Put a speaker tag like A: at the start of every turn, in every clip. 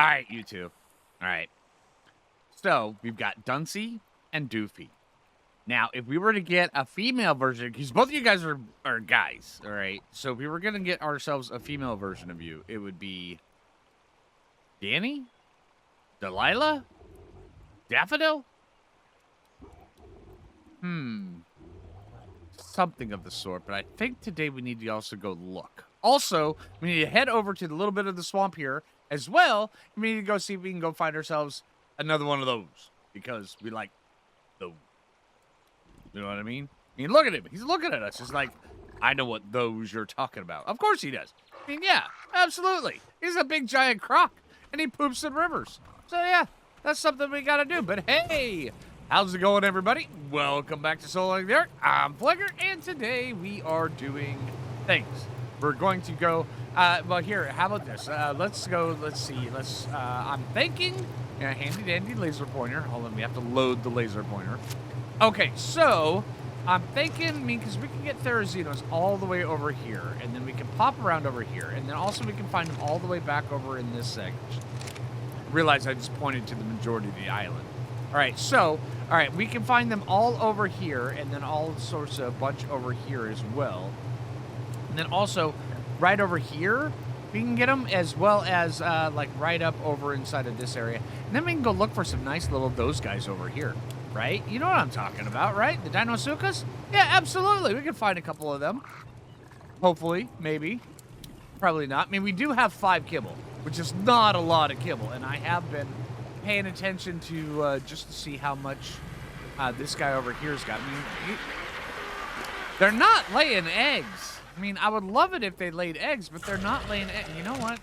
A: All right, you two. All right. So we've got Duncy and Doofy. Now, if we were to get a female version, because both of you guys are guys, all right? So if we were going to get ourselves a female version of you, it would be Danny? Delilah? Daffodil? Something of the sort, but I think today we need to also go look. Also, we need to head over to the little bit of the swamp here as well. We need to go see if we can go find ourselves another one of those, because we like those. You know what I mean? I mean, look at him. He's looking at us. He's like, I know what those you're talking about. Of course he does. I mean, yeah, absolutely. He's a big giant croc, and he poops in rivers. So, yeah, that's something we got to do. But, hey, how's it going, everybody? Welcome back to Soloing the Ark. I'm Phlinger, and today we are doing things. We're going to go, well, here, how about this? Let's go, let's see. I'm thinking, handy-dandy laser pointer. Hold on, we have to load the laser pointer. Okay, so I'm thinking, because we can get Therazinos all the way over here, and then we can pop around over here, and then also we can find them all the way back over in this section. Realize I just pointed to the majority of the island. All right, so, all right, we can find them all over here, and then all sorts of bunch over here as well. And then also, right over here, we can get them, as well as, like, right up over inside of this area. And then we can go look for some nice little those guys over here. Right? You know what I'm talking about, right? The Dinosaurs? Yeah, absolutely. We can find a couple of them. Hopefully. Maybe. Probably not. I mean, we do have 5 kibble, which is not a lot of kibble. And I have been paying attention to just to see how much this guy over here's got. I mean, they're not laying eggs. I mean, I would love it if they laid eggs, but they're not laying eggs. You know what?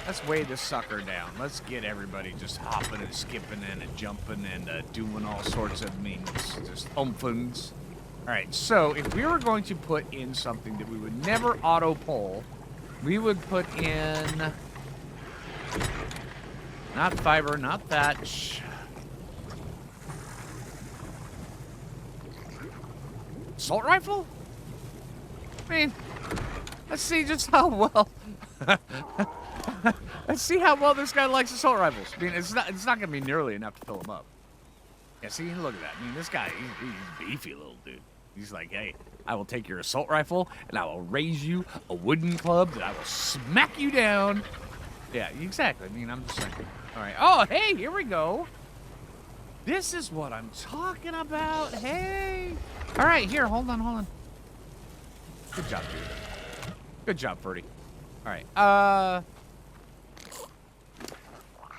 A: Let's weigh this sucker down. Let's get everybody just hopping and skipping and jumping and doing all sorts of means, just umphings. All right, so if we were going to put in something that we would never auto-poll, we would put in... Not fiber, not thatch. Assault rifle? I mean, let's see just how well... Let's see how well this guy likes assault rifles. I mean, it's not gonna be nearly enough to fill him up. Yeah, see, look at that. I mean, this guy, he's beefy little dude. He's like, hey, I will take your assault rifle and I will raise you a wooden club that I will smack you down. Yeah, exactly. I mean, I'm just saying. All right. Oh, hey, here we go. This is what I'm talking about. Hey. All right, here, hold on. Good job, dude. Good job, Ferdy. All right.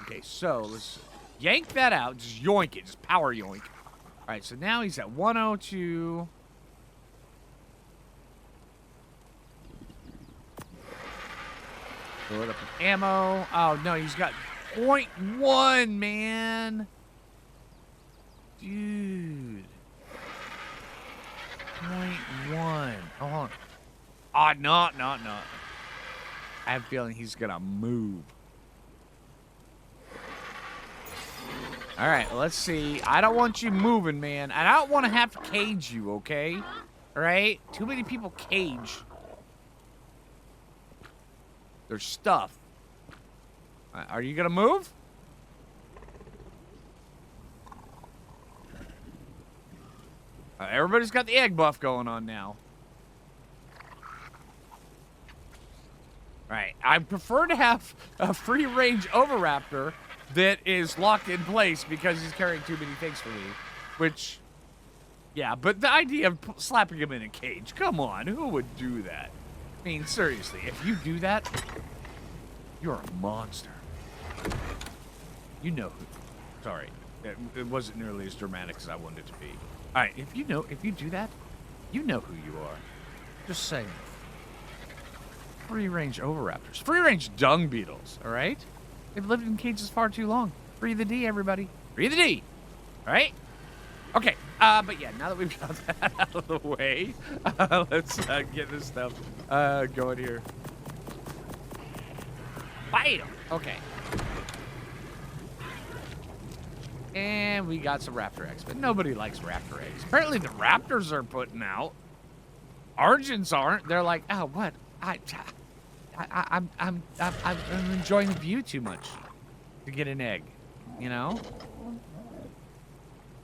A: Okay, so let's yank that out. Just yoink it. Just power yoink. All right, so now he's at 102. Fill it up with ammo. Oh, no, he's got 0.1, man. Dude. 0.1. Hold on. Oh, no. I have a feeling he's going to move. All right, let's see. I don't want you moving, man. And I don't want to have to cage you, okay? All right? Too many people cage their stuff. Are you going to move? Everybody's got the egg buff going on now. All right. I prefer to have a free-range Oviraptor that is locked in place because he's carrying too many things for me. Which, yeah, but the idea of slapping him in a cage, come on, who would do that? I mean, seriously, if you do that, you're a monster. You know who. Sorry, it wasn't nearly as dramatic as I wanted it to be. All right, if you do that, you know who you are. Just saying. Free-range Oviraptors. Free-range dung beetles, all right? They've lived in cages far too long. Free the D, everybody. Free the D. All right? Okay. But yeah, now that we've got that out of the way, let's get this stuff going here. Bam! Okay. And we got some raptor eggs, but nobody likes raptor eggs. Apparently the raptors are putting out. Argents aren't. They're like, oh, what? I'm enjoying the view too much to get an egg, you know?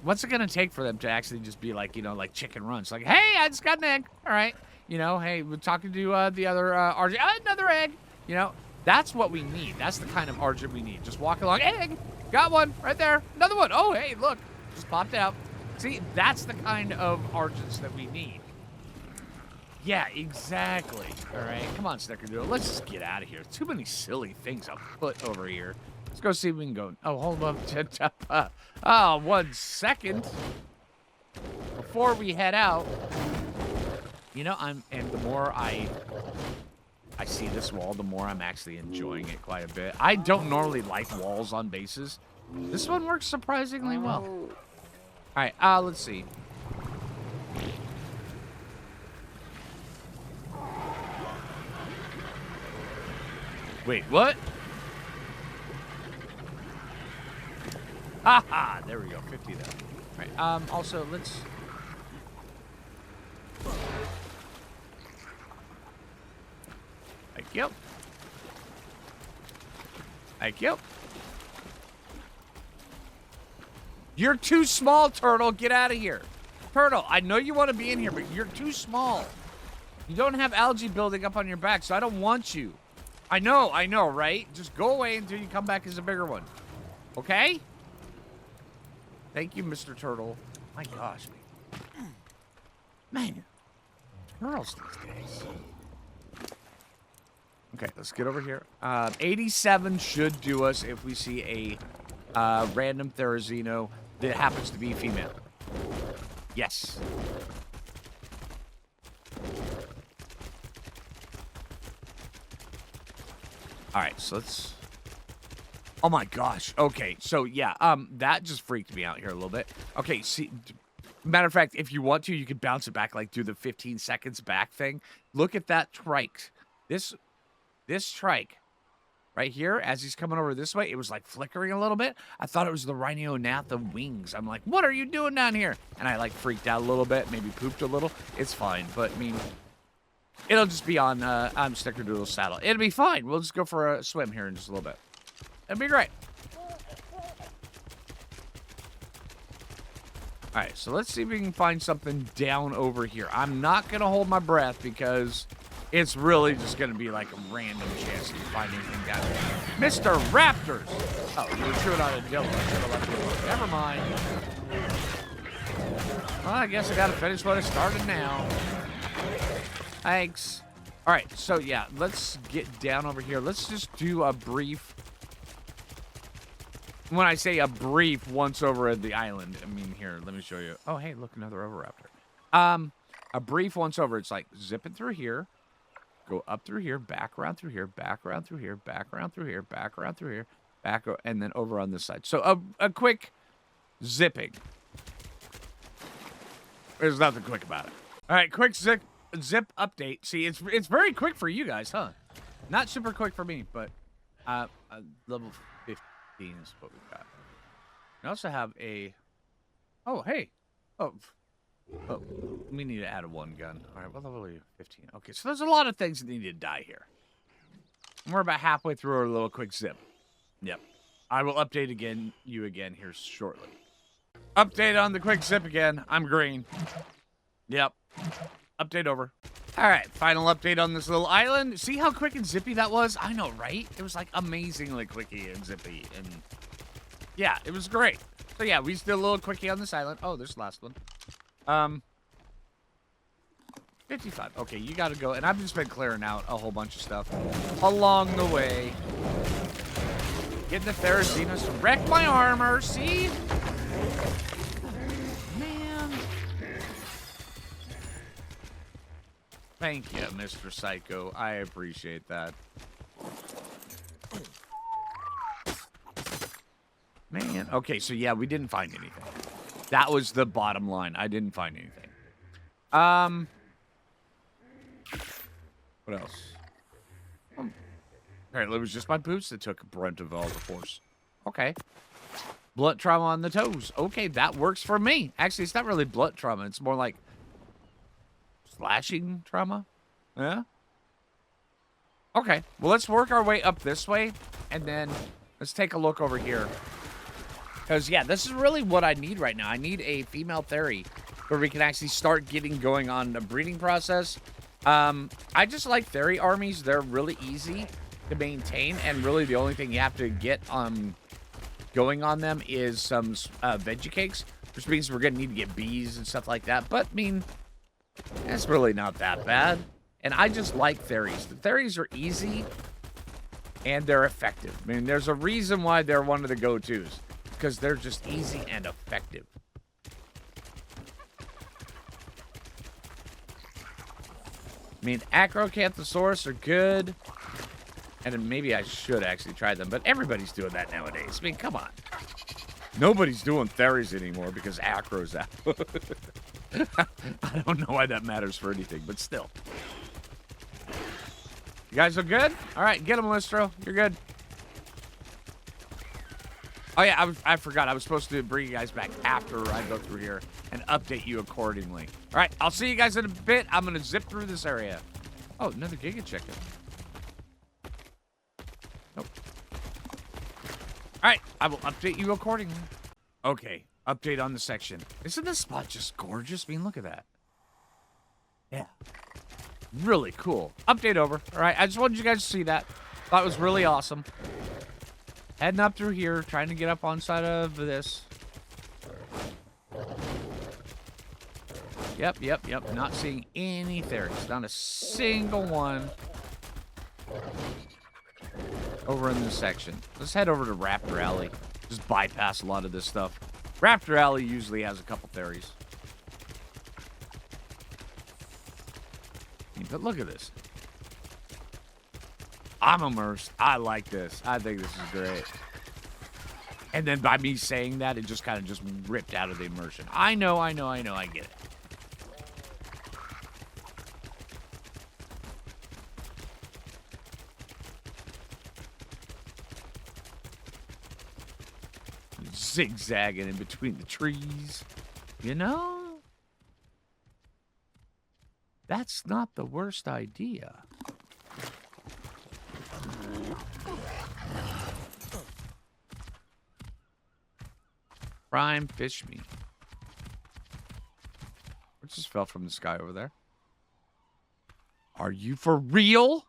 A: What's it gonna take for them to actually just be like, you know, like chicken runs? Like, hey, I just got an egg. All right. You know, hey, we're talking to the other RJ. Another egg. You know, that's what we need. That's the kind of RJ we need. Just walk along. Egg. Got one right there. Another one. Oh, hey, look. Just popped out. See, that's the kind of RJs that we need. Yeah, exactly. All right. Come on, Snickerdoodle. Let's just get out of here. Too many silly things afoot over here. Let's go see if we can go. Oh, hold up. Oh, 1 second. Before we head out, you know, and the more I see this wall, the more I'm actually enjoying it quite a bit. I don't normally like walls on bases. This one works surprisingly well. All right, let's see. Wait, what? Haha, there we go, 50 there. All right, also, let's... Thank you. Thank you. You're too small, Turtle. Get out of here. Turtle, I know you want to be in here, but you're too small. You don't have algae building up on your back, so I don't want you. I know, right? Just go away until you come back as a bigger one. Okay? Thank you, Mr. Turtle. My gosh. Man. Turtles these days. Okay, let's get over here. 87 should do us if we see a random Therizino that happens to be female. Yes. All right, so let's... Oh my gosh. Okay, so yeah, that just freaked me out here a little bit. Okay, see, matter of fact, if you want to, you can bounce it back, like do the 15 seconds back thing. Look at that trike. This trike right here, as he's coming over this way, it was like flickering a little bit. I thought it was the Rhinognatha wings. I'm like, what are you doing down here? And I like freaked out a little bit, maybe pooped a little. It's fine, but I mean, it'll just be on Snickerdoodle's saddle. It'll be fine. We'll just go for a swim here in just a little bit. It'll be great. All right, so let's see if we can find something down over here. I'm not going to hold my breath because it's really just going to be like a random chance to find anything down here. Mr. Raptors! Oh, you were chewing on a dildo. I should have left it alone. Never mind. Well, I guess I got to finish what I started now. Thanks. All right, so yeah, let's get down over here. Let's just do a brief... When I say a brief once over at the island, I mean, here, let me show you. Oh, hey, look, another Oviraptor. A brief once over, it's like zipping through here, go up through here, back around through here, back around through here, back around through here, back around through here, back, and then over on this side. So a quick zipping. There's nothing quick about it. All right, quick zip update. See, it's very quick for you guys, huh? Not super quick for me, but level 15 is what we've got. We also have a... Oh, hey. Oh, we need to add a one gun. All right, what level are you? 15. Okay, so there's a lot of things that need to die here. And we're about halfway through our little quick zip. Yep. I will update you again here shortly. Update on the quick zip again. I'm green. Yep. Update over. All right, final update on this little island. See how quick and zippy that was? I know, right? It was like amazingly quickie and zippy, and yeah, it was great. So yeah, we just did a little quickie on this island. Oh, there's the last one. 55. Okay, you got to go, and I've just been clearing out a whole bunch of stuff along the way. Getting the Therazinos to wreck my armor. See? Thank you, Mr. Psycho. I appreciate that. Man. Okay, so yeah, we didn't find anything. That was the bottom line. I didn't find anything. What else? Apparently it was just my boots that took brunt of all the force. Okay. Blunt trauma on the toes. Okay, that works for me. Actually, it's not really blunt trauma. It's more like slashing trauma? Yeah? Okay, well, let's work our way up this way, and then let's take a look over here. Because, yeah, this is really what I need right now. I need a female Theory where we can actually start getting going on the breeding process. I just like Theory armies. They're really easy to maintain, and really the only thing you have to get going on them is some veggie cakes, which means we're going to need to get bees and stuff like that. But, I mean, it's really not that bad. And I just like Theories. The Theories are easy, and they're effective. I mean, there's a reason why they're one of the go-tos, because they're just easy and effective. I mean, Acrocanthosaurus are good. And then maybe I should actually try them, but everybody's doing that nowadays. I mean, come on. Nobody's doing Theories anymore because Acro's out. I don't know why that matters for anything, but still. You guys are good? All right, get them, Listro. You're good. Oh, yeah, I forgot. I was supposed to bring you guys back after I go through here and update you accordingly. All right, I'll see you guys in a bit. I'm going to zip through this area. Oh, another Giga Chicken. Nope. All right, I will update you accordingly. Okay, update on the section. Isn't this spot just gorgeous? I mean, look at that. Yeah. Really cool. Update over. All right, I just wanted you guys to see that. Thought it was really awesome. Heading up through here, trying to get up on side of this. Yep. Not seeing any Theories. Not a single one over in this section. Let's head over to Raptor Alley. Just bypass a lot of this stuff. Raptor Alley usually has a couple Theories. But look at this. I'm immersed. I like this. I think this is great. And then by me saying that, it just kind of just ripped out of the immersion. I know. I get it. Zigzagging in between the trees. You know? That's not the worst idea. Prime fish meat. What just fell from the sky over there? Are you for real?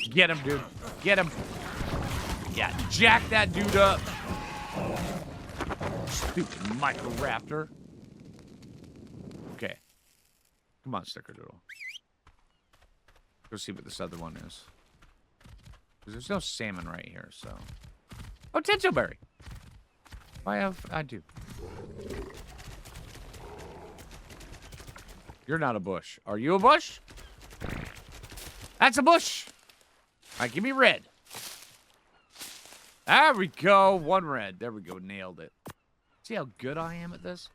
A: Get him, dude. Get him. Yeah, jack that dude up. Stupid Microraptor. Okay. Come on, Snickerdoodle. Go see what this other one is. Because there's no salmon right here, so. Oh, Tinselberry. I do. You're not a bush. Are you a bush? That's a bush. All right, give me red. There we go. One red. There we go. Nailed it. See how good I am at this?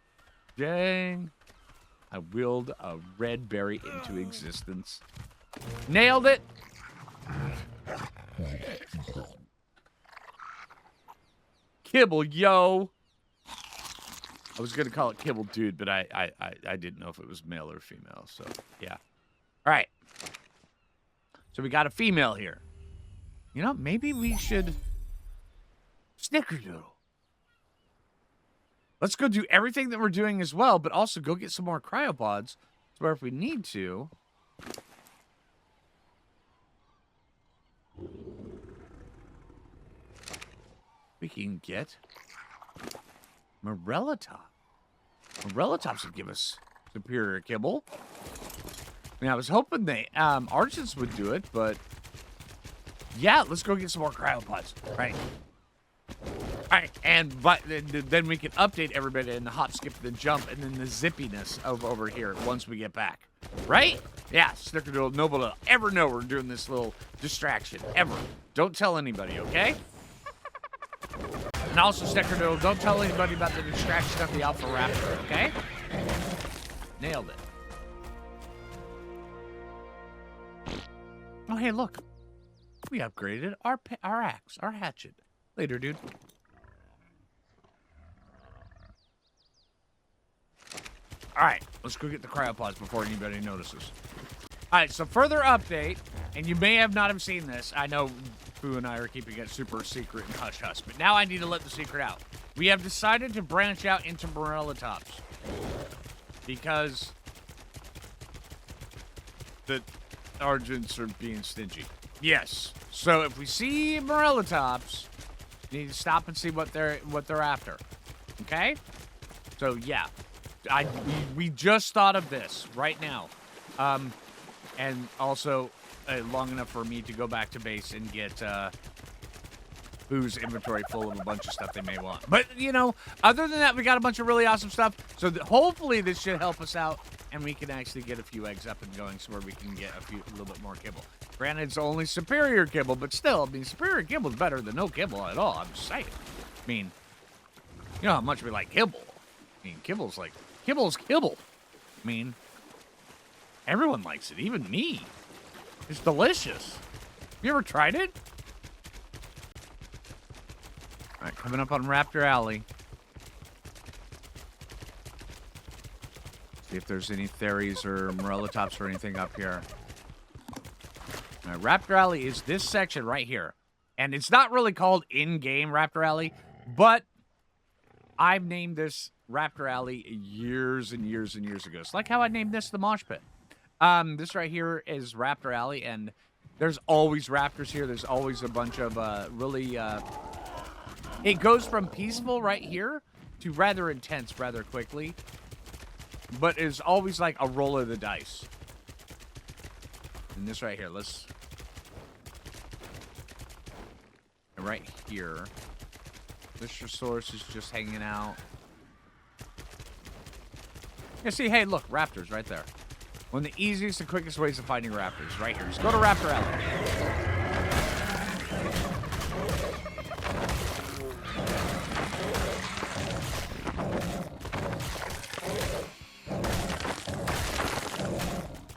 A: Dang. I willed a red berry into existence. Nailed it. Kibble, yo. I was going to call it Kibble Dude, but I didn't know if it was male or female, so yeah. All right. So we got a female here. You know, maybe we should Snickerdoodle. Let's go do everything that we're doing as well, but also go get some more cryopods. So where if we need to, we can get Morellotop. Morellotops would give us superior kibble. I mean, I was hoping the Archons would do it, but yeah, let's go get some more cryopods. Right. All right, and then we can update everybody in the hop, skip, the jump, and then the zippiness of over here once we get back. Right? Yeah, Snickerdoodle, nobody will ever know we're doing this little distraction. Ever. Don't tell anybody, okay? And also, Snickerdoodle, don't tell anybody about the distraction of the Alpha Raptor, okay? Nailed it. Oh, hey, look. We upgraded our axe, our hatchet. Later, dude. All right, let's go get the cryopods before anybody notices. All right, so further update, and you may not have seen this. I know Phoo and I are keeping it super secret and hush-hush, but now I need to let the secret out. We have decided to branch out into morella tops because the Argents are being stingy. Yes, so if we see morella tops, we need to stop and see what they're after. Okay? So yeah. We just thought of this right now. And also long enough for me to go back to base and get Phoo's inventory full of a bunch of stuff they may want. But, you know, other than that, we got a bunch of really awesome stuff. So hopefully this should help us out, and we can actually get a few eggs up and going so where we can get a little bit more kibble. Granted, it's only superior kibble, but still, I mean, superior kibble is better than no kibble at all. I'm just saying. I mean, you know how much we like kibble. I mean, kibble's kibble. I mean, everyone likes it, even me. It's delicious. Have you ever tried it? All right, coming up on Raptor Alley. See if there's any fairies or morella tops or anything up here. All right, Raptor Alley is this section right here. And it's not really called in-game Raptor Alley, but I've named this Raptor Alley years and years and years ago. It's like how I named this the Mosh Pit. This right here is Raptor Alley, and there's always raptors here. There's always a bunch of really... It goes from peaceful right here to rather intense rather quickly, but it's always like a roll of the dice. And this right here, right here, this resource is just hanging out. Yeah, see, hey, look, raptors right there. One of the easiest and quickest ways of finding raptors, right here. Just go to Raptor Alley.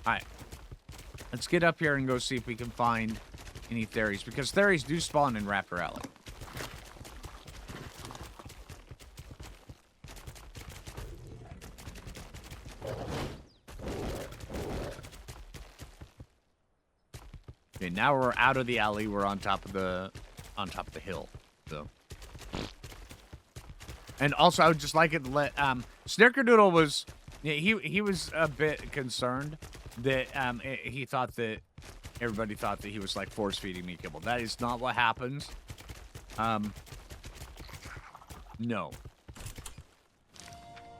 A: Alright. Let's get up here and go see if we can find any fairies, because fairies do spawn in Raptor Alley. Okay, now we're out of the alley. We're on top of the hill. So, and also I would just like it to let Snickerdoodle was he was a bit concerned that he thought that everybody thought that he was like force feeding me kibble. That is not what happens. No.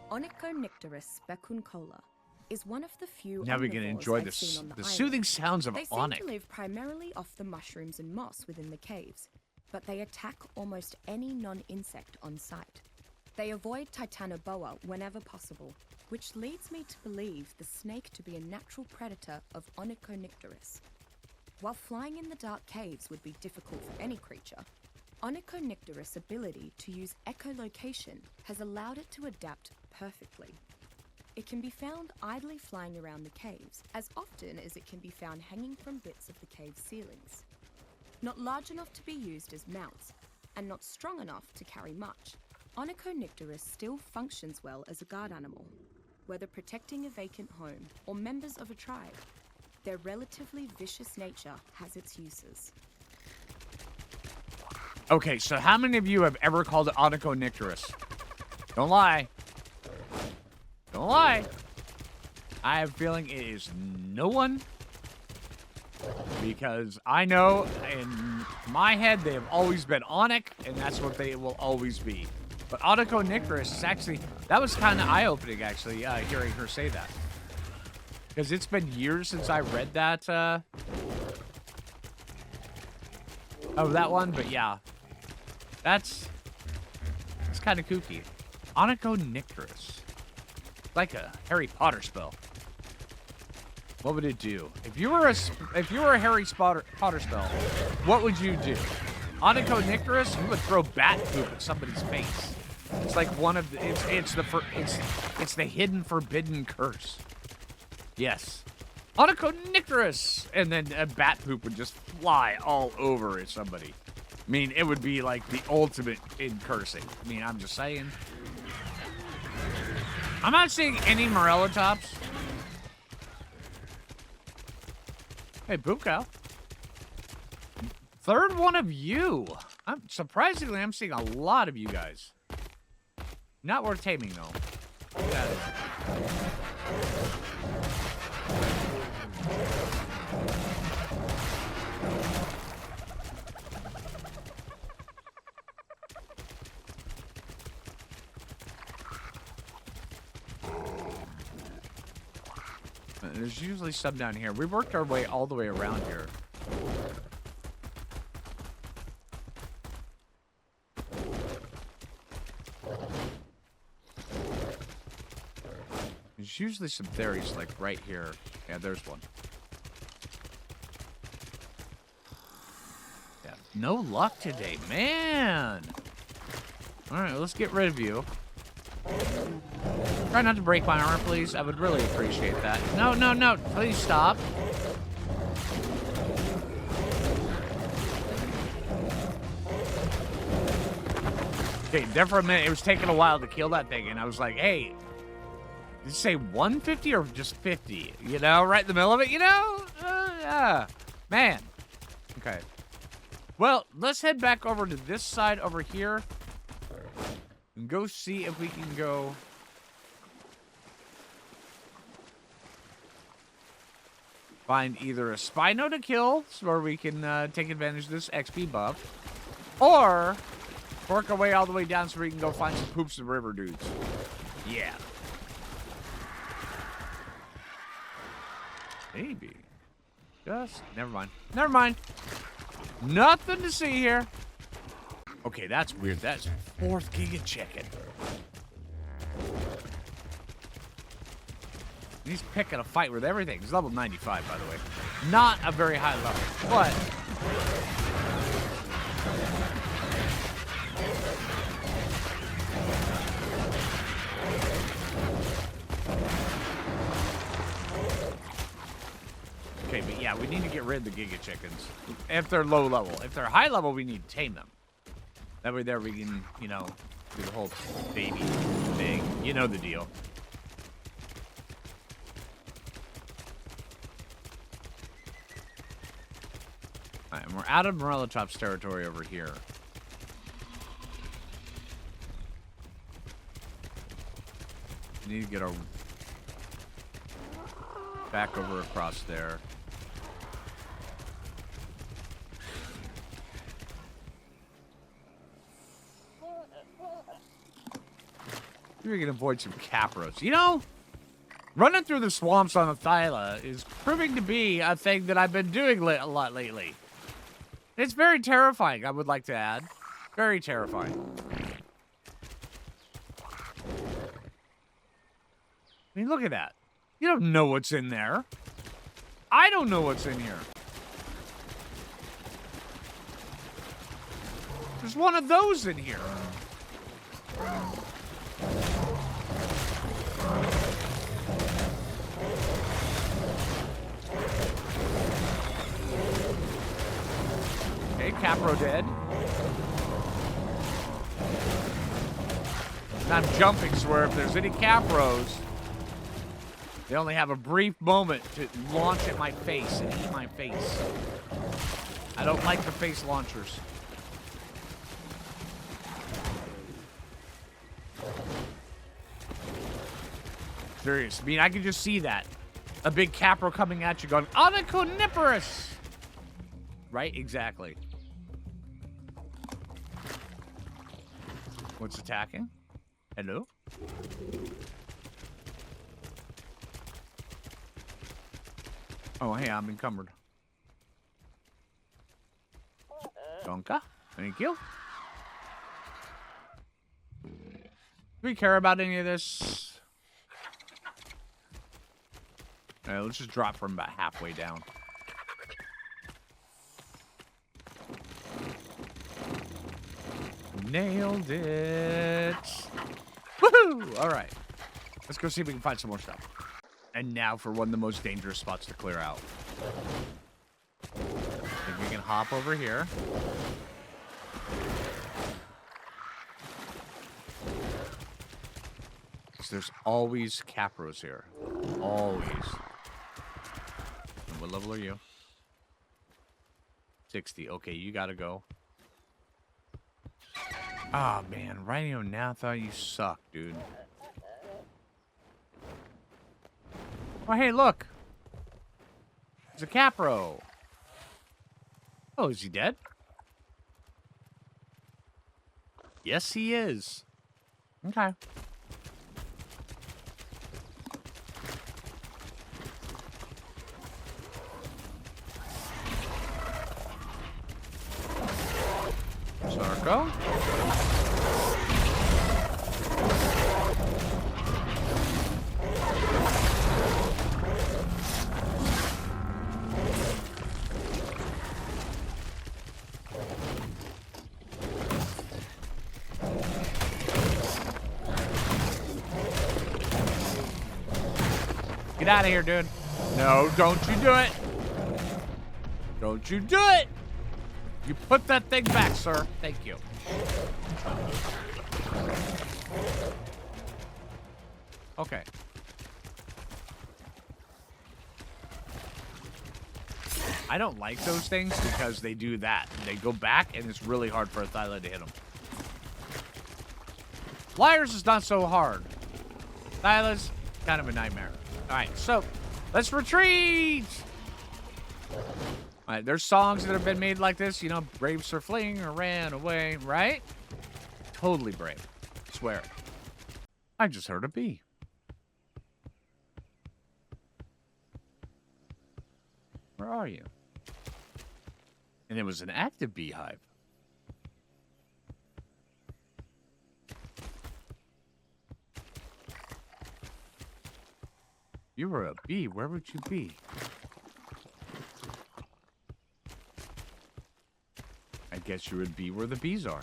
B: Onychonycterus becuncola is one of the few
A: now we can enjoy the soothing sounds of
B: They seem
A: onyx.
B: to live primarily off the mushrooms and moss within the caves, but they attack almost any non-insect on sight. They avoid Titanoboa whenever possible, which leads me to believe the snake to be a natural predator of Onychonycterus. While flying in the dark caves would be difficult for any creature, Onychonycterus' ability to use echolocation has allowed it to adapt perfectly. It can be found idly flying around the caves, as often as it can be found hanging from bits of the cave ceilings. Not large enough to be used as mounts, and not strong enough to carry much, Onychonycterus still functions well as a guard animal, whether protecting a vacant home or members of a tribe. Their relatively vicious nature has its uses.
A: Okay, so how many of you have ever called it Onychonycterus? Don't lie. Don't lie. I have a feeling it is no one. Because I know in my head they have always been Onyx, and that's what they will always be. But Onychonycterus is actually, that was kind of eye-opening actually, hearing her say that. Because it's been years since I read that, that one, but yeah. That's kind of kooky. Onychonycterus. Like a Harry Potter spell. What would it do? If you were a Harry Potter spell, what would you do? Onychonycterus, you would throw bat poop at somebody's face. It's like one of the it's the hidden forbidden curse. Yes. Onychonycterus, and then bat poop would just fly all over somebody. I mean, it would be like the ultimate in cursing. I mean, I'm just saying. I'm not seeing any Morella tops. Hey, Boop Cow. Third one of you. Surprisingly, I'm seeing a lot of you guys. Not worth taming, though. That is. There's usually some down here. We worked our way all the way around here. There's usually some theories like right here. Yeah, there's one. Yeah, no luck today, man. All right, let's get rid of you. Try not to break my arm, please. I would really appreciate that. No, no, no. Please stop. Okay, there for a minute. It was taking a while to kill that thing, and I was like, hey, did you say 150 or just 50? You know, right in the middle of it, you know? Yeah. Man. Okay. Well, let's head back over to this side over here and go see if we can go... find either a Spino to kill, so where we can take advantage of this XP buff, or work our way all the way down so we can go find some poops and river dudes. Yeah. Maybe. Just, never mind. Never mind. Nothing to see here. Okay, that's weird. That's 4th Giga Chicken. He's picking a fight with everything. He's level 95, by the way. Not a very high level, but... Okay, but yeah, we need to get rid of the Giga Chickens. If they're low level. If they're high level, we need to tame them. That way there we can, you know, do the whole baby thing. You know the deal. Alright, and we're out of Morella Top's territory over here. We need to get our back over across there. Maybe we can avoid some capros. You know, running through the swamps on the Thyla is proving to be a thing that I've been doing a lot lately. It's very terrifying, I would like to add. Very terrifying. I mean, look at that. You don't know what's in there. I don't know what's in here. There's one of those in here. Okay, Capro dead. And I'm jumping, swear if there's any Capros, they only have a brief moment to launch at my face and eat my face. I don't like the face launchers. Serious. I mean, I can just see that. A big Capro coming at you going, Onychoniferous! Right? Exactly. What's attacking? Hello? Oh, hey, I'm encumbered. Donka, thank you. Do we care about any of this? Alright, let's just drop from about halfway down. Nailed it. Woohoo! Alright. Let's go see if we can find some more stuff. And now for one of the most dangerous spots to clear out. I think we can hop over here. There's always capros here. Always. And what level are you? 60. Okay, you gotta go. Ah, oh, man. Rhino now thought you suck, dude. Oh, hey, look. There's a capro. Oh, is he dead? Yes, he is. Okay. Sarko. Get out of here, dude. No, don't you do it. Don't you do it. You put that thing back, sir. Thank you. Okay. I don't like those things because they do that. They go back, and it's really hard for a Thyla to hit them. Flyers is not so hard. Thyla's kind of a nightmare. All right, so let's retreat. All right, there's songs that have been made like this. You know, brave Sir Phlinger ran away, right? Totally brave. Swear. I just heard a bee. Where are you? And it was an active beehive. You were a bee. Where would you be? I guess you would be where the bees are.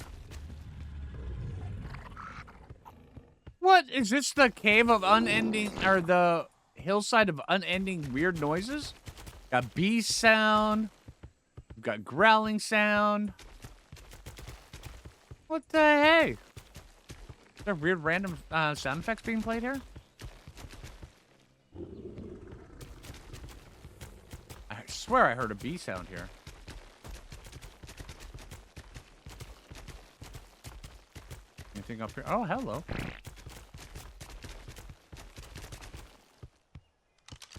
A: What? Is this the cave of unending, or the hillside of unending weird noises? Got bee sound. We've got growling sound. What the heck? Is there weird random sound effects being played here? I swear I heard a bee sound here. Anything up here? Oh, hello.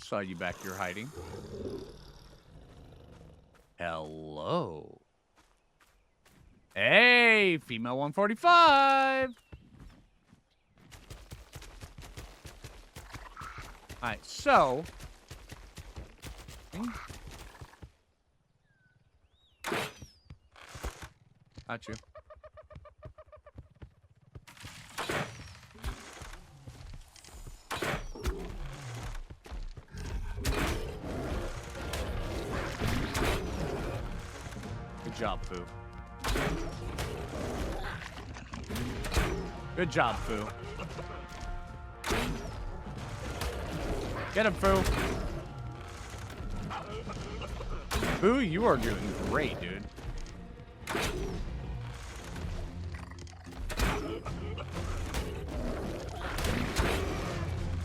A: Saw you back here hiding. Hello. Hey, female 145. All right, so. Got you. Good job, Phoo. Good job, Phoo. Get him, Phoo. Phoo, you are doing great, dude.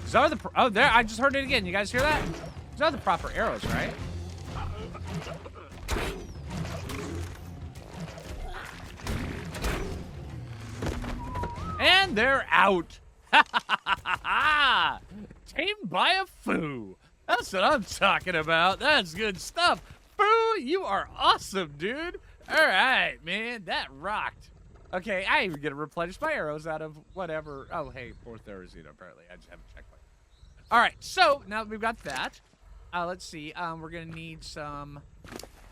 A: These are the oh, there! I just heard it again. You guys hear that? These are the proper arrows, right? And they're out. Tamed by a Phoo. That's what I'm talking about. That's good stuff. Phoo, you are awesome, dude. All right, man. That rocked. Okay, I even get to replenish my arrows out of whatever. Oh, hey, fourth arrow is apparently. I just haven't checked my. All right, so now that we've got that, let's see. We're gonna need some.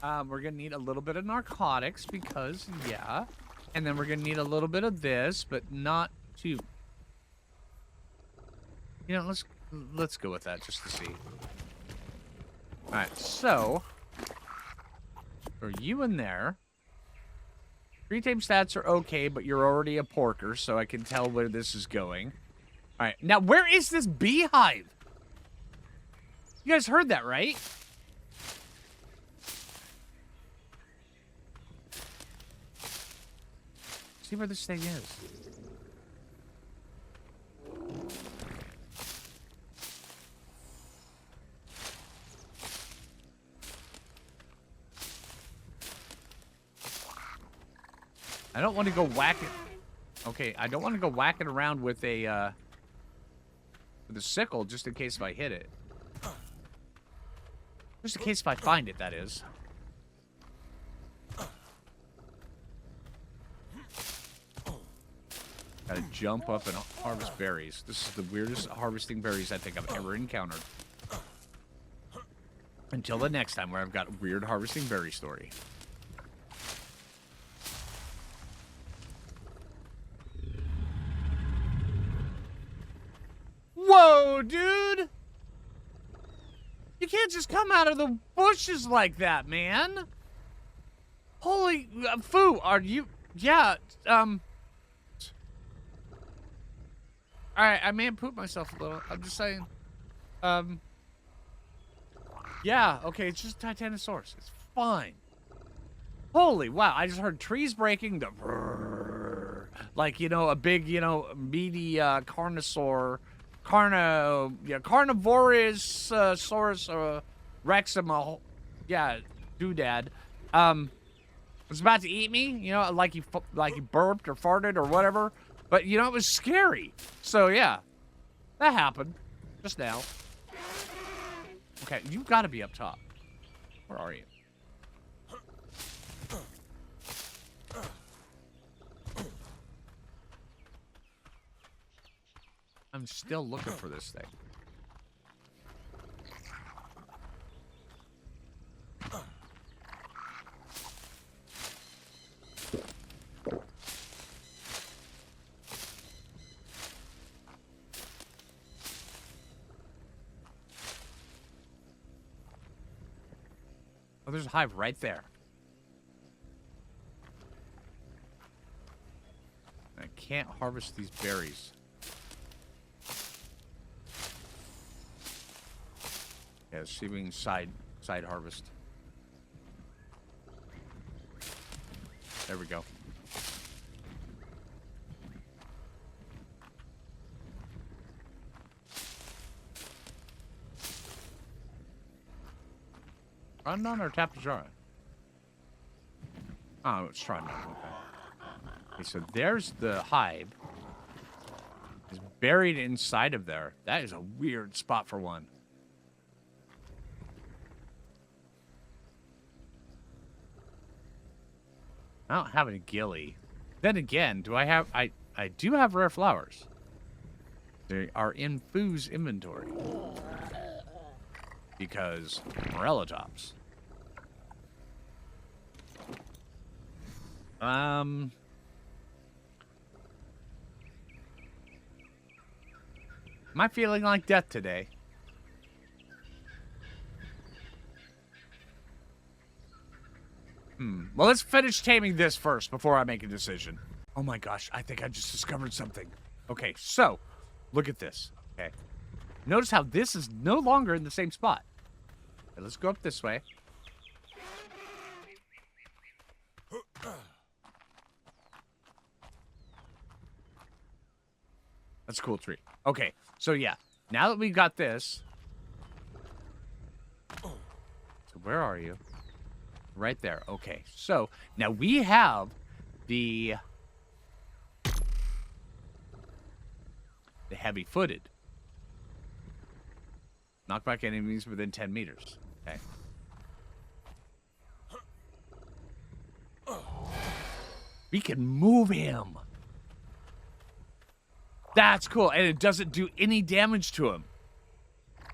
A: We're gonna need a little bit of narcotics because, yeah, and then we're gonna need a little bit of this, but not too. You know, let's go with that just to see. All right, so for you in there. Free tame stats are okay, but you're already a porker, so I can tell where this is going. All right, now where is this beehive? You guys heard that, right? See where this thing is. I don't want to go whack it. Okay, I don't want to go whacking around with a sickle just in case if I hit it. Just in case if I find it, that is. Gotta jump up and harvest berries. This is the weirdest harvesting berries I think I've ever encountered. Until the next time where I've got a weird harvesting berry story. Whoa, dude! You can't just come out of the bushes like that, man! Holy... Phoo, are you... Yeah, Alright, I may have pooped myself a little. I'm just saying. Yeah, okay, it's just Titanosaurus. It's fine. Holy wow, I just heard trees breaking. The brrr, like, you know, a big, you know, meaty carnosaur. Carnivorous Saurus Rexima. Yeah, doodad. Was about to eat me, you know, like he burped or farted or whatever. But, you know, it was scary. So, yeah. That happened. Just now. Okay, you've got to be up top. Where are you? I'm still looking for this thing. Oh, there's a hive right there. I can't harvest these berries. Yeah, see if we can side harvest. There we go. Run on or tap the jar? Oh, it's trying to. Okay, so there's the hive. It's buried inside of there. That is a weird spot for one. I don't have any gilly. Then again, do I have... I do have rare flowers. They are in Phoo's inventory. Because Morellatops. Am I feeling like death today? Well, let's finish taming this first before I make a decision. Oh my gosh, I think I just discovered something. Okay, so, look at this. Okay. Notice how this is no longer in the same spot. Okay, let's go up this way. That's a cool tree. Okay, so yeah. Now that we got this. So where are you? Right there. Okay, so now we have the heavy-footed. Knock back enemies within 10 meters. Okay. We can move him. That's cool, and it doesn't do any damage to him.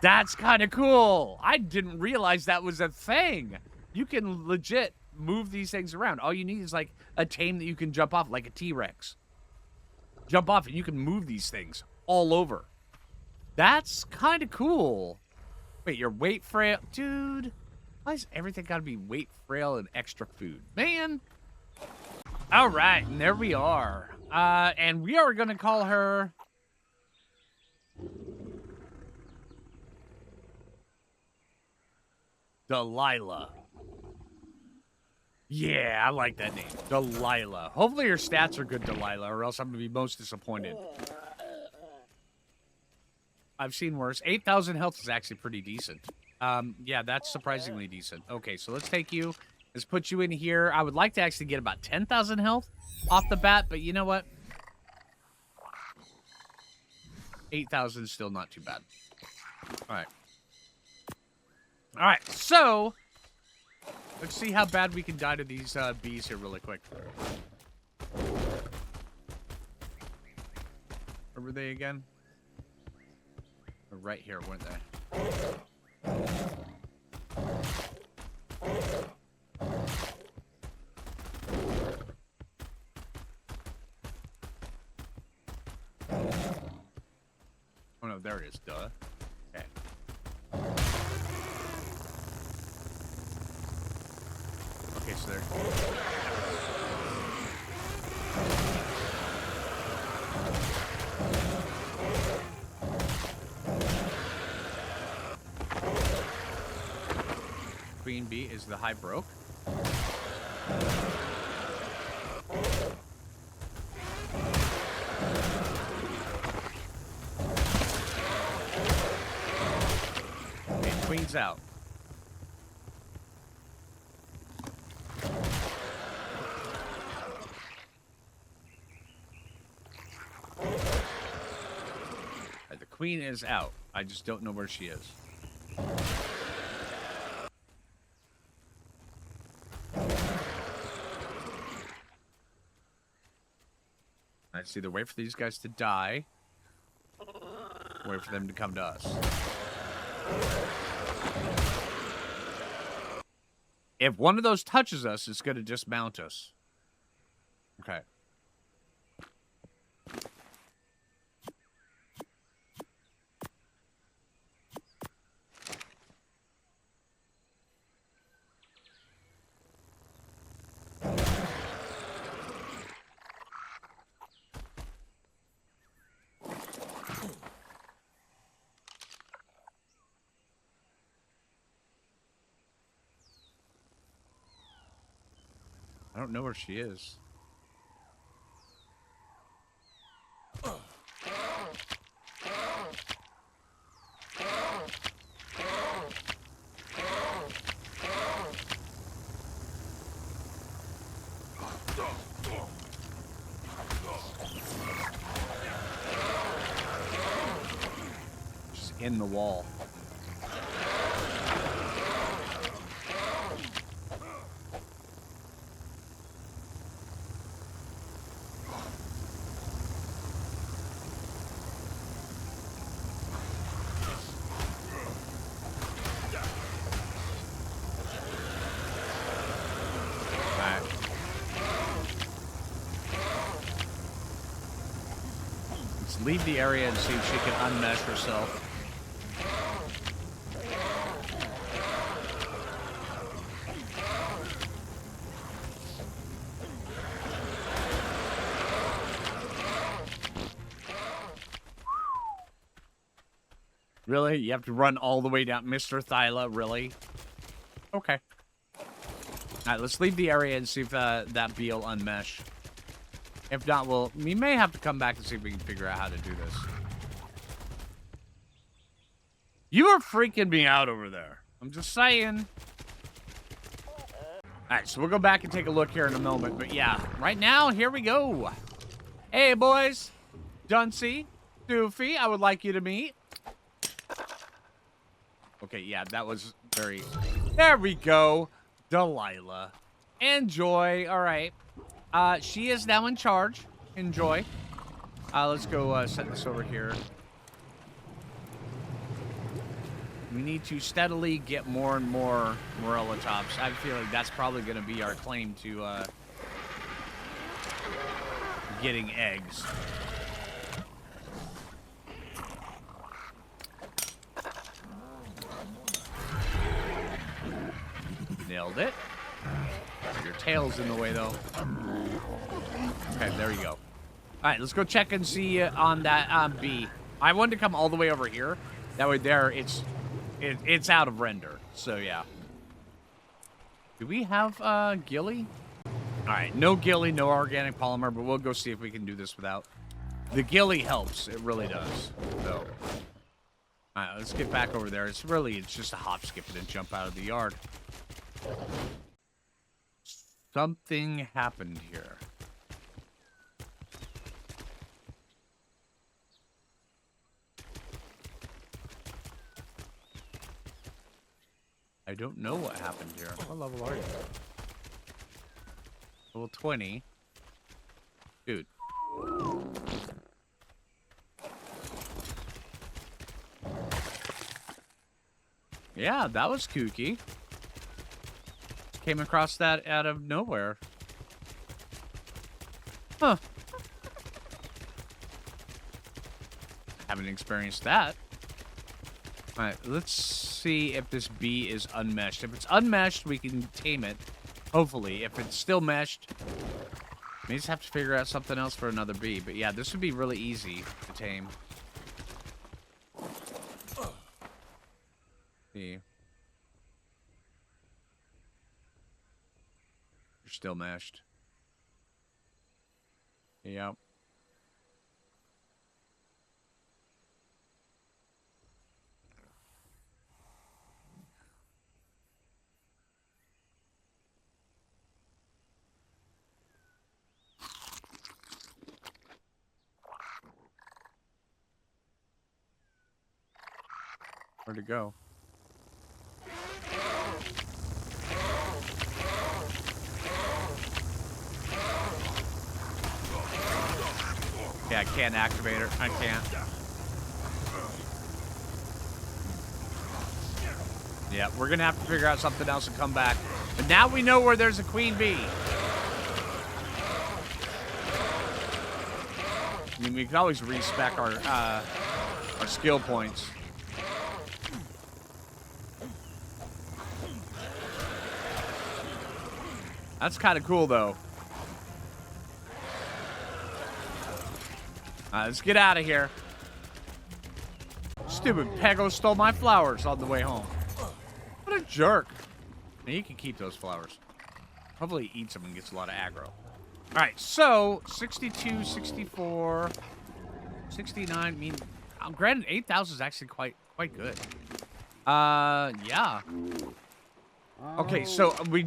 A: That's kind of cool. I didn't realize that was a thing. You can legit move these things around. All you need is like a tame that you can jump off, like a T-Rex. Jump off and you can move these things all over. That's kind of cool. Wait, you're weight frail? Dude, why is everything got to be weight frail and extra food? Man. All right, and there we are. And we are going to call her... Delilah. Yeah, I like that name. Delilah. Hopefully your stats are good, Delilah, or else I'm going to be most disappointed. I've seen worse. 8,000 health is actually pretty decent. Yeah, that's surprisingly decent. Okay, so let's take you. Let's put you in here. I would like to actually get about 10,000 health off the bat, but you know what? 8,000 is still not too bad. All right. All right, so let's see how bad we can die to these bees here really quick. Where were they again? They're right here, weren't they? Oh no, there it is, duh. Okay. Okay, so there. Queen bee, is the hive broke? Okay, queen's out. Right, the queen is out. I just don't know where she is. Let's either wait for these guys to die, or wait for them to come to us. If one of those touches us, it's going to dismount us. Okay. I don't know where she is. She's in the wall. Leave the area and see if she can unmesh herself. Really? You have to run all the way down, Mr. Thyla? Really? Okay. All right, let's leave the area and see if that bee will unmesh. If not, we may have to come back and see if we can figure out how to do this. You are freaking me out over there. I'm just saying. Alright, so we'll go back and take a look here in a moment. But yeah, right now, here we go. Hey, boys. Duncy, Doofy, I would like you to meet. Okay, yeah, that was very... There we go. Delilah. Enjoy. All right. She is now in charge. Enjoy. Let's go set this over here. We need to steadily get more and more Morella tops. I feel like that's probably going to be our claim to getting eggs. Nailed it. Your tail's in the way, though. Okay, there you go. All right, let's go check and see on that bee. I wanted to come all the way over here. That way there, it's out of render. So, yeah. Do we have Gilly? All right, no Gilly, no organic polymer, but we'll go see if we can do this without. The Gilly helps. It really does. So, all right, let's get back over there. It's just a hop, skip, and a jump out of the yard. Something happened here. I don't know what happened here. What level are you? Level 20. Dude. Yeah, that was kooky. Came across that out of nowhere. Huh. Haven't experienced that. Alright, let's see if this bee is unmeshed. If it's unmeshed, we can tame it. Hopefully. If it's still meshed, we just have to figure out something else for another bee. But yeah, this would be really easy to tame. See. You're still meshed. Yep. Where'd it go? Yeah, I can't activate her. I can't. Yeah, we're gonna have to figure out something else and come back. But now we know where there's a queen bee. I mean, we can always respec our skill points. That's kind of cool, though. Let's get out of here. Stupid Pego stole my flowers on the way home. What a jerk. Now, you can keep those flowers. Hopefully he eats them and gets a lot of aggro. Alright, so 62, 64, 69. I mean, granted, 8,000 is actually quite good. Yeah. Okay, so we're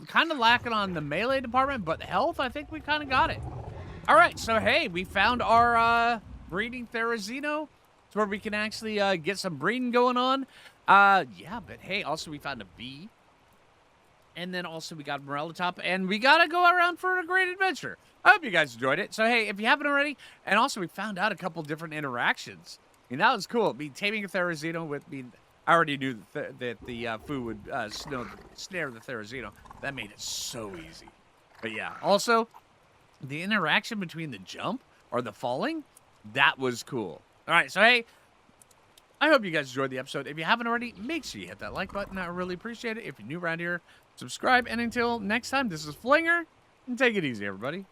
A: kind of lacking on the melee department, but health, I think we kind of got it. All right, so hey, we found our breeding Therizino. It's where we can actually get some breeding going on. Yeah, but hey, also we found a bee. And then also we got Morellatop, and we got to go around for a great adventure. I hope you guys enjoyed it. So hey, if you haven't already, and also we found out a couple different interactions. I mean, that was cool. Taming a Therizino with I already knew that the Phoo would snare the Therizino. That made it so easy. But yeah, also, the interaction between the jump or the falling, that was cool. All right, so hey, I hope you guys enjoyed the episode. If you haven't already, make sure you hit that like button. I really appreciate it. If you're new around here, subscribe. And until next time, this is Phlinger, and take it easy, everybody.